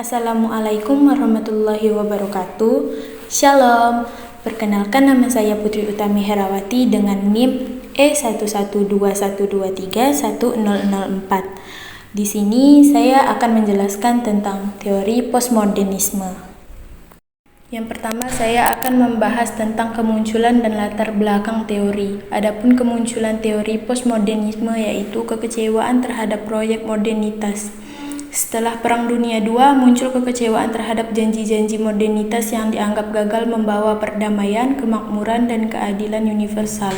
Assalamualaikum warahmatullahi wabarakatuh. Shalom. Perkenalkan, nama saya Putri Utami Herawati dengan NIM E11212310004. Di sini saya akan menjelaskan tentang teori postmodernisme. Yang pertama, saya akan membahas tentang kemunculan dan latar belakang teori. Adapun kemunculan teori postmodernisme yaitu kekecewaan terhadap proyek modernitas. Setelah Perang Dunia II, muncul kekecewaan terhadap janji-janji modernitas yang dianggap gagal membawa perdamaian, kemakmuran, dan keadilan universal.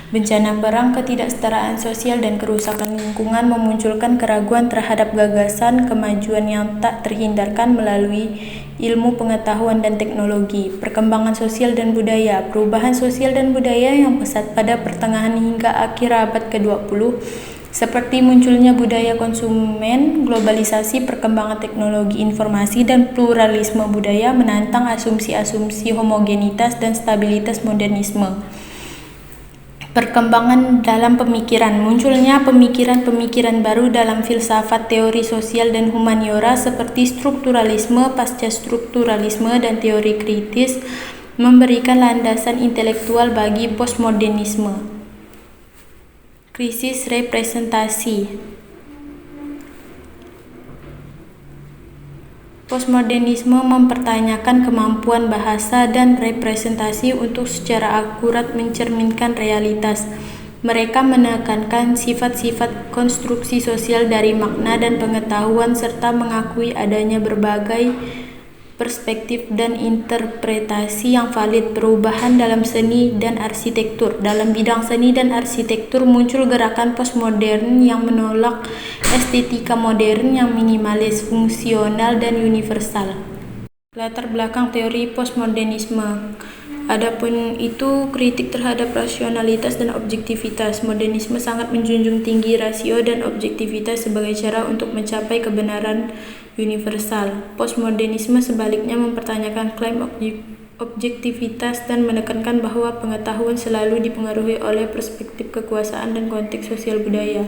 Bencana perang, ketidaksetaraan sosial, dan kerusakan lingkungan memunculkan keraguan terhadap gagasan kemajuan yang tak terhindarkan melalui ilmu pengetahuan dan teknologi. Perkembangan sosial dan budaya. Perubahan sosial dan budaya yang pesat pada pertengahan hingga akhir abad ke-20 seperti munculnya budaya konsumen, globalisasi, perkembangan teknologi informasi, dan pluralisme budaya menantang asumsi-asumsi homogenitas dan stabilitas modernisme. Perkembangan dalam pemikiran. Munculnya pemikiran-pemikiran baru dalam filsafat, teori sosial, dan humaniora seperti strukturalisme, pasca-strukturalisme, dan teori kritis memberikan landasan intelektual bagi postmodernisme. Krisis representasi. Postmodernisme mempertanyakan kemampuan bahasa dan representasi untuk secara akurat mencerminkan realitas. Mereka menekankan sifat-sifat konstruksi sosial dari makna dan pengetahuan serta mengakui adanya berbagai perspektif dan interpretasi yang valid. Perubahan dalam seni dan arsitektur. Dalam bidang seni dan arsitektur muncul gerakan postmodern yang menolak estetika modern yang minimalis, fungsional, dan universal. Latar belakang teori postmodernisme. Adapun itu, kritik terhadap rasionalitas dan objektivitas. Modernisme sangat menjunjung tinggi rasio dan objektivitas sebagai cara untuk mencapai kebenaran universal. Postmodernisme sebaliknya mempertanyakan klaim objektivitas dan menekankan bahwa pengetahuan selalu dipengaruhi oleh perspektif kekuasaan dan konteks sosial budaya.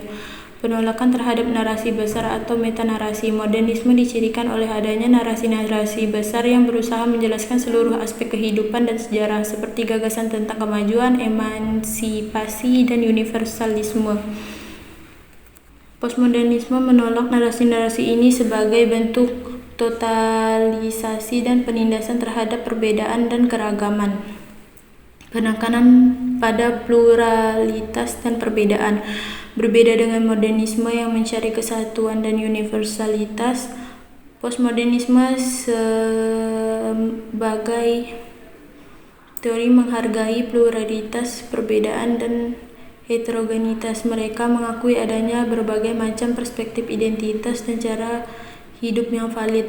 Penolakan terhadap narasi besar atau metanarasi. Modernisme dicirikan oleh adanya narasi-narasi besar yang berusaha menjelaskan seluruh aspek kehidupan dan sejarah, seperti gagasan tentang kemajuan, emansipasi, dan universalisme. Postmodernisme menolak narasi-narasi ini sebagai bentuk totalisasi dan penindasan terhadap perbedaan dan keragaman. Penekanan pada pluralitas dan perbedaan. Berbeda dengan modernisme yang mencari kesatuan dan universalitas, postmodernisme sebagai teori menghargai pluralitas, perbedaan, dan heterogenitas. Mereka mengakui adanya berbagai macam perspektif identitas dan cara hidup yang valid.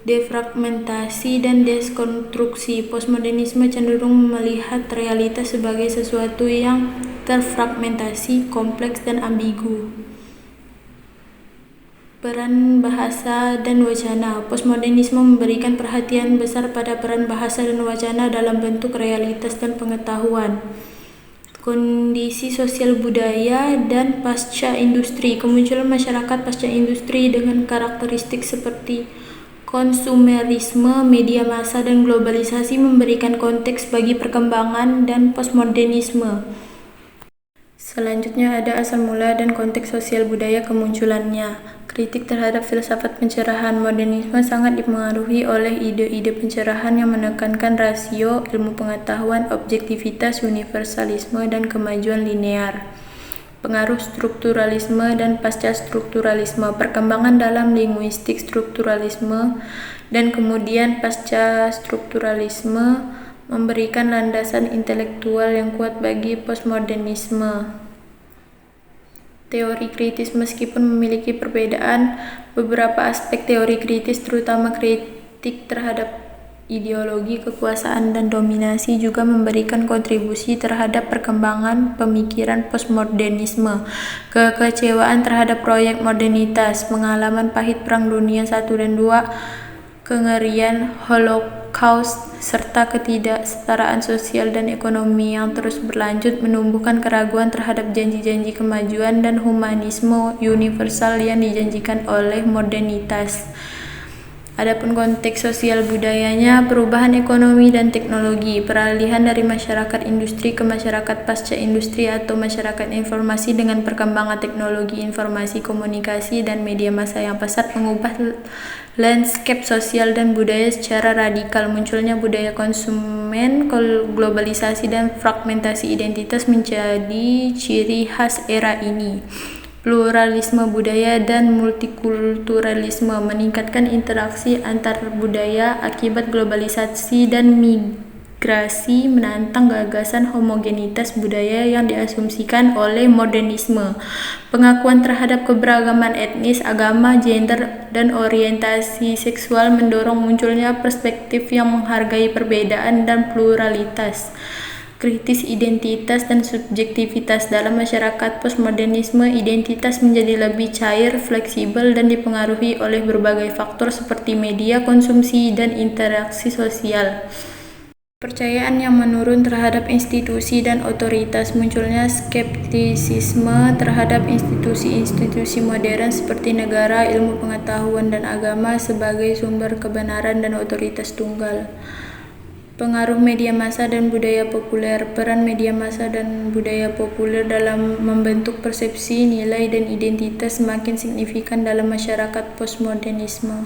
Defragmentasi dan deskonstruksi. Postmodernisme cenderung melihat realitas sebagai sesuatu yang terfragmentasi, kompleks, dan ambigu. Peran bahasa dan wacana. Postmodernisme memberikan perhatian besar pada peran bahasa dan wacana dalam bentuk realitas dan pengetahuan. Kondisi sosial budaya dan pasca industri. Kemunculan masyarakat pasca industri dengan karakteristik seperti konsumerisme, media massa, dan globalisasi memberikan konteks bagi perkembangan dan postmodernisme. Selanjutnya ada asal mula dan konteks sosial budaya kemunculannya. Kritik terhadap filsafat pencerahan. Modernisme sangat dipengaruhi oleh ide-ide pencerahan yang menekankan rasio, ilmu pengetahuan, objektivitas, universalisme, dan kemajuan linear. Pengaruh strukturalisme dan pasca-strukturalisme. Perkembangan dalam linguistik strukturalisme dan kemudian pasca-strukturalisme memberikan landasan intelektual yang kuat bagi postmodernisme. Teori kritis. Meskipun memiliki perbedaan, beberapa aspek teori kritis, terutama kritik terhadap ideologi kekuasaan dan dominasi, juga memberikan kontribusi terhadap perkembangan pemikiran postmodernisme. Kekecewaan terhadap proyek modernitas. Pengalaman pahit Perang Dunia I dan II, kengerian Holocaust, serta ketidaksetaraan sosial dan ekonomi yang terus berlanjut menumbuhkan keraguan terhadap janji-janji kemajuan dan humanisme universal yang dijanjikan oleh modernitas. Adapun konteks sosial budayanya, perubahan ekonomi dan teknologi, peralihan dari masyarakat industri ke masyarakat pasca industri atau masyarakat informasi dengan perkembangan teknologi informasi komunikasi dan media massa yang pesat mengubah landscape sosial dan budaya secara radikal. Munculnya budaya konsumen, globalisasi dan fragmentasi identitas menjadi ciri khas era ini. Pluralisme budaya dan multikulturalisme meningkatkan interaksi antar budaya akibat globalisasi dan migrasi, menantang gagasan homogenitas budaya yang diasumsikan oleh modernisme. Pengakuan terhadap keberagaman etnis, agama, gender, dan orientasi seksual mendorong munculnya perspektif yang menghargai perbedaan dan pluralitas. Kritis identitas dan subjektivitas dalam masyarakat postmodernisme, identitas menjadi lebih cair, fleksibel, dan dipengaruhi oleh berbagai faktor seperti media, konsumsi, dan interaksi sosial. Kepercayaan yang menurun terhadap institusi dan otoritas, munculnya skeptisisme terhadap institusi-institusi modern seperti negara, ilmu pengetahuan, dan agama sebagai sumber kebenaran dan otoritas tunggal. Pengaruh media massa dan budaya populer. Peran media massa dan budaya populer dalam membentuk persepsi, nilai, dan identitas semakin signifikan dalam masyarakat postmodernisme.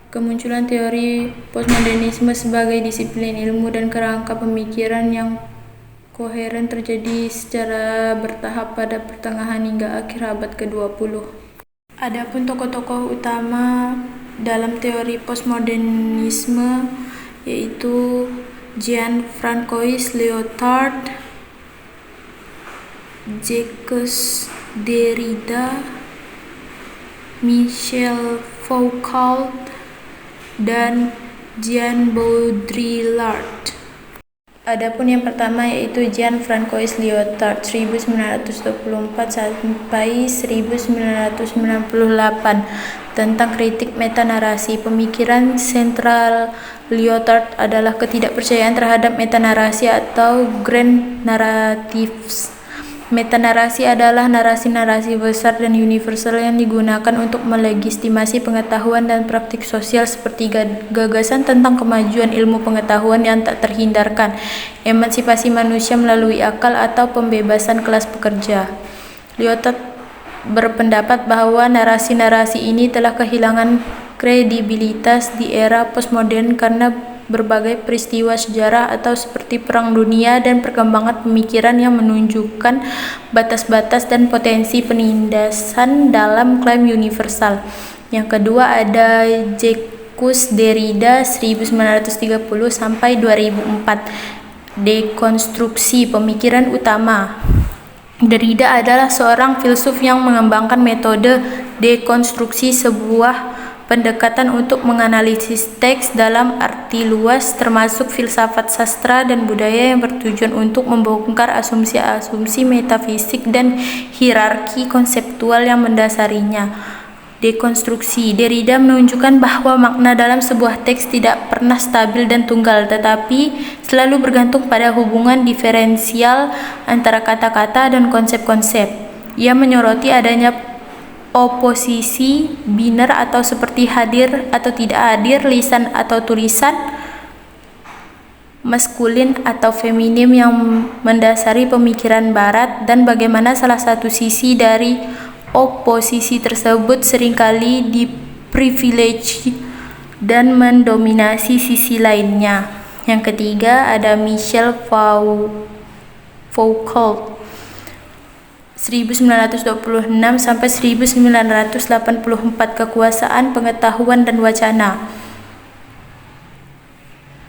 Kemunculan teori postmodernisme sebagai disiplin ilmu dan kerangka pemikiran yang koheren terjadi secara bertahap pada pertengahan hingga akhir abad ke-20. Adapun tokoh-tokoh utama dalam teori postmodernisme yaitu Jean-Francois Lyotard, Jacques Derrida, Michel Foucault, dan Jean Baudrillard. Adapun yang pertama yaitu Jean-Francois Lyotard 1924 sampai 1998 tentang kritik metanarasi. Pemikiran sentral Lyotard adalah ketidakpercayaan terhadap metanarasi atau grand narratives. Metanarasi adalah narasi-narasi besar dan universal yang digunakan untuk melegitimasi pengetahuan dan praktik sosial seperti gagasan tentang kemajuan ilmu pengetahuan yang tak terhindarkan, emansipasi manusia melalui akal, atau pembebasan kelas pekerja. Lyotard berpendapat bahwa narasi-narasi ini telah kehilangan kredibilitas di era postmodern karena berbagai peristiwa sejarah atau seperti Perang Dunia dan perkembangan pemikiran yang menunjukkan batas-batas dan potensi penindasan dalam klaim universal. Yang kedua ada Jacques Derrida 1930 sampai 2004. Dekonstruksi pemikiran utama. Derrida adalah seorang filsuf yang mengembangkan metode dekonstruksi, sebuah pendekatan untuk menganalisis teks dalam arti luas termasuk filsafat, sastra, dan budaya yang bertujuan untuk membongkar asumsi-asumsi metafisik dan hierarki konseptual yang mendasarinya. Dekonstruksi. Derrida menunjukkan bahwa makna dalam sebuah teks tidak pernah stabil dan tunggal, tetapi selalu bergantung pada hubungan diferensial antara kata-kata dan konsep-konsep. Ia menyoroti adanya oposisi biner atau seperti hadir atau tidak hadir, lisan atau tulisan, maskulin atau feminim yang mendasari pemikiran barat, dan bagaimana salah satu sisi dari oposisi tersebut seringkali diprivilege dan mendominasi sisi lainnya. Yang ketiga ada Michel Foucault 1926 sampai 1984, kekuasaan, pengetahuan, dan wacana.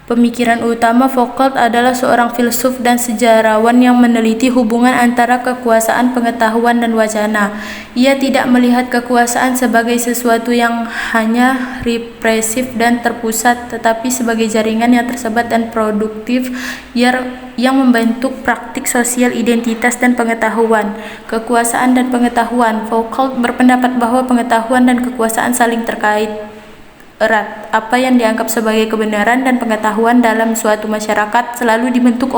Pemikiran utama Foucault adalah seorang filsuf dan sejarawan yang meneliti hubungan antara kekuasaan, pengetahuan, dan wacana. Ia tidak melihat kekuasaan sebagai sesuatu yang hanya represif dan terpusat, tetapi sebagai jaringan yang tersebar dan produktif yang membentuk praktik sosial, identitas, dan pengetahuan. Kekuasaan dan pengetahuan. Foucault berpendapat bahwa pengetahuan dan kekuasaan saling terkait erat. Apa yang dianggap sebagai kebenaran dan pengetahuan dalam suatu masyarakat selalu dibentuk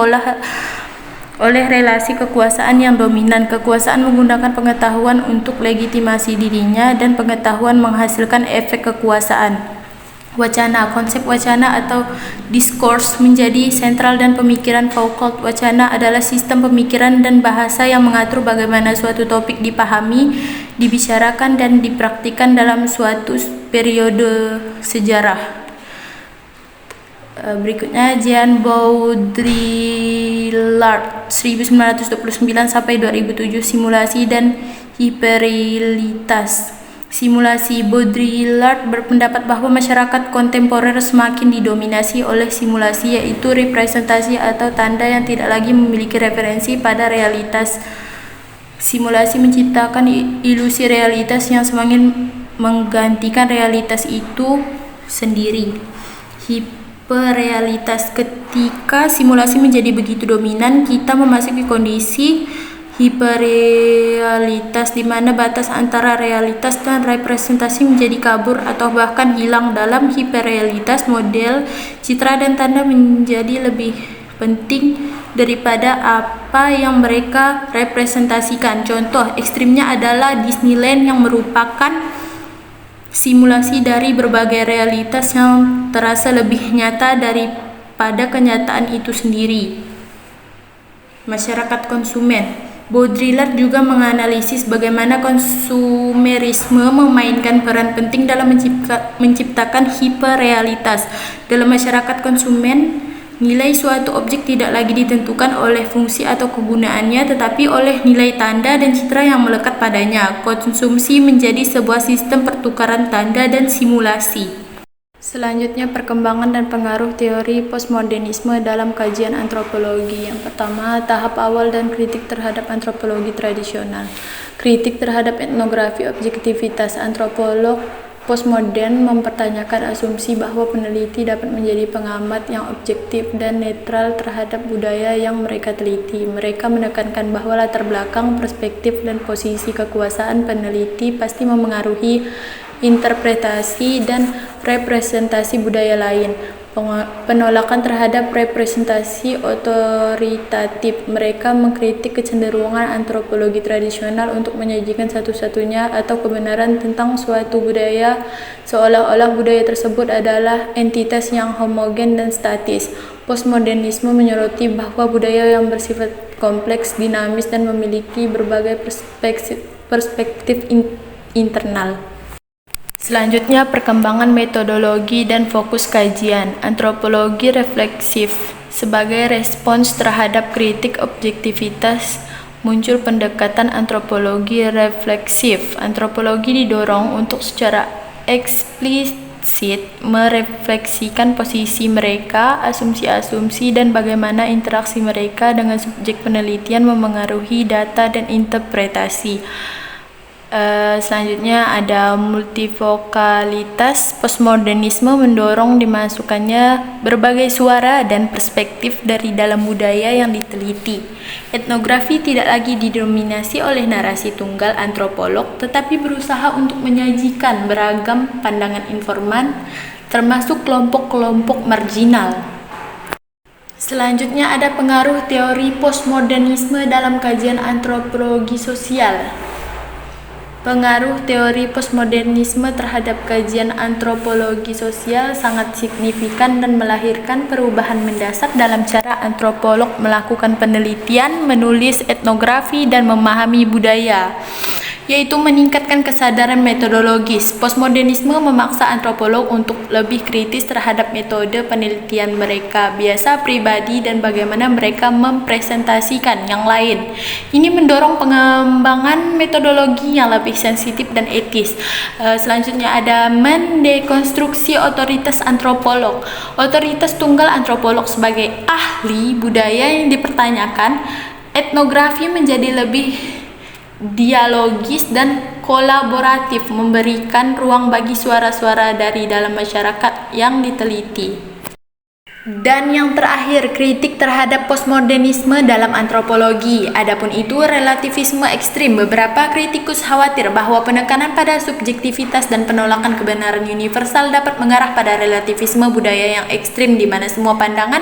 oleh relasi kekuasaan yang dominan. Kekuasaan menggunakan pengetahuan untuk legitimasi dirinya dan pengetahuan menghasilkan efek kekuasaan. Wacana, konsep wacana atau diskurs menjadi sentral dan pemikiran Foucault. Wacana adalah sistem pemikiran dan bahasa yang mengatur bagaimana suatu topik dipahami, dibicarakan, dan dipraktikkan dalam suatu periode sejarah. Berikutnya Jean Baudrillard 1929 sampai 2007, simulasi dan hiperrealitas. Simulasi. Baudrillard berpendapat bahwa masyarakat kontemporer semakin didominasi oleh simulasi, yaitu representasi atau tanda yang tidak lagi memiliki referensi pada realitas. Simulasi menciptakan ilusi realitas yang semakin menggantikan realitas itu sendiri. Hiperrealitas. Ketika simulasi menjadi begitu dominan, kita memasuki kondisi hiperrealitas di mana batas antara realitas dan representasi menjadi kabur atau bahkan hilang. Dalam hiperrealitas, model, citra, dan tanda menjadi lebih penting daripada apa yang mereka representasikan. Contoh ekstrimnya adalah Disneyland yang merupakan simulasi dari berbagai realitas yang terasa lebih nyata daripada kenyataan itu sendiri. Masyarakat konsumen. Baudrillard juga menganalisis bagaimana konsumerisme memainkan peran penting dalam menciptakan hiperrealitas. Dalam masyarakat konsumen, nilai suatu objek tidak lagi ditentukan oleh fungsi atau kegunaannya, tetapi oleh nilai tanda dan citra yang melekat padanya. Konsumsi menjadi sebuah sistem pertukaran tanda dan simulasi. Selanjutnya, perkembangan dan pengaruh teori postmodernisme dalam kajian antropologi. Yang pertama, tahap awal dan kritik terhadap antropologi tradisional. Kritik terhadap etnografi objektivitas. Antropolog postmodern mempertanyakan asumsi bahwa peneliti dapat menjadi pengamat yang objektif dan netral terhadap budaya yang mereka teliti. Mereka menekankan bahwa latar belakang, perspektif, dan posisi kekuasaan peneliti pasti memengaruhi interpretasi dan representasi budaya lain. Penolakan terhadap representasi otoritatif. Mereka mengkritik kecenderungan antropologi tradisional untuk menyajikan satu-satunya atau kebenaran tentang suatu budaya, seolah-olah budaya tersebut adalah entitas yang homogen dan statis. Postmodernisme menyoroti bahwa budaya yang bersifat kompleks, dinamis, dan memiliki berbagai perspektif internal. Selanjutnya, perkembangan metodologi dan fokus kajian. Antropologi refleksif. Sebagai respons terhadap kritik objektivitas, muncul pendekatan antropologi refleksif. Antropologi didorong untuk secara eksplisit merefleksikan posisi mereka, asumsi-asumsi, dan bagaimana interaksi mereka dengan subjek penelitian memengaruhi data dan interpretasi. Selanjutnya ada multivokalitas. Postmodernisme mendorong dimasukkannya berbagai suara dan perspektif dari dalam budaya yang diteliti. Etnografi tidak lagi didominasi oleh narasi tunggal antropolog, tetapi berusaha untuk menyajikan beragam pandangan informan, termasuk kelompok-kelompok marginal. Selanjutnya ada pengaruh teori postmodernisme dalam kajian antropologi sosial. Pengaruh teori postmodernisme terhadap kajian antropologi sosial sangat signifikan dan melahirkan perubahan mendasar dalam cara antropolog melakukan penelitian, menulis etnografi, dan memahami budaya, yaitu meningkatkan kesadaran metodologis. Postmodernisme memaksa antropolog untuk lebih kritis terhadap metode penelitian mereka, biasa pribadi, dan bagaimana mereka mempresentasikan yang lain. Ini mendorong pengembangan metodologi yang lebih sensitif dan etis. Selanjutnya ada mendekonstruksi otoritas antropolog. Otoritas tunggal antropolog sebagai ahli budaya yang dipertanyakan. Etnografi menjadi lebih dialogis dan kolaboratif, memberikan ruang bagi suara-suara dari dalam masyarakat yang diteliti. Dan yang terakhir, kritik terhadap postmodernisme dalam antropologi. Adapun itu relativisme ekstrim. Beberapa kritikus khawatir bahwa penekanan pada subjektivitas dan penolakan kebenaran universal dapat mengarah pada relativisme budaya yang ekstrim di mana semua pandangan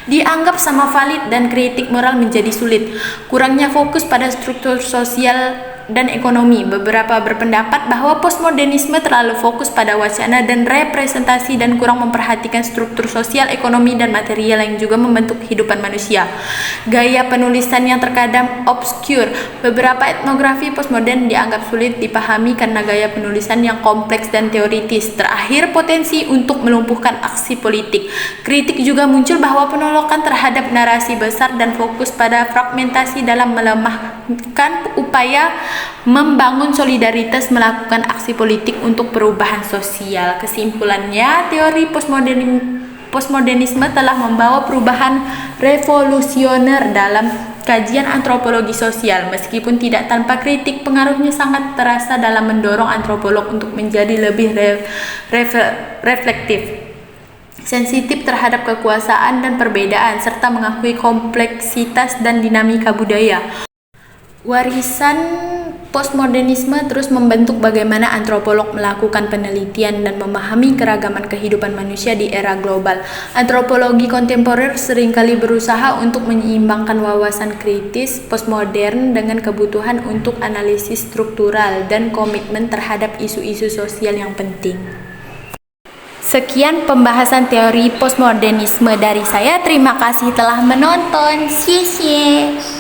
dianggap sama valid dan kritik moral menjadi sulit. Kurangnya fokus pada struktur sosial dan ekonomi. Beberapa berpendapat bahwa postmodernisme terlalu fokus pada wacana dan representasi dan kurang memperhatikan struktur sosial, ekonomi, dan material yang juga membentuk kehidupan manusia. Gaya penulisan yang terkadang obskur. Beberapa etnografi postmodern dianggap sulit dipahami karena gaya penulisan yang kompleks dan teoritis. Terakhir, potensi untuk melumpuhkan aksi politik. Kritik juga muncul bahwa penolakan terhadap narasi besar dan fokus pada fragmentasi dalam melemahkan upaya membangun solidaritas melakukan aksi politik untuk perubahan sosial. Kesimpulannya, teori postmodernisme telah membawa perubahan revolusioner dalam kajian antropologi sosial. Meskipun tidak tanpa kritik, pengaruhnya sangat terasa dalam mendorong antropolog untuk menjadi lebih reflektif, sensitif terhadap kekuasaan dan perbedaan, serta mengakui kompleksitas dan dinamika budaya. Warisan postmodernisme terus membentuk bagaimana antropolog melakukan penelitian dan memahami keragaman kehidupan manusia di era global. Antropologi kontemporer seringkali berusaha untuk menyeimbangkan wawasan kritis postmodern dengan kebutuhan untuk analisis struktural dan komitmen terhadap isu-isu sosial yang penting. Sekian pembahasan teori postmodernisme dari saya. Terima kasih telah menonton. Xie xie.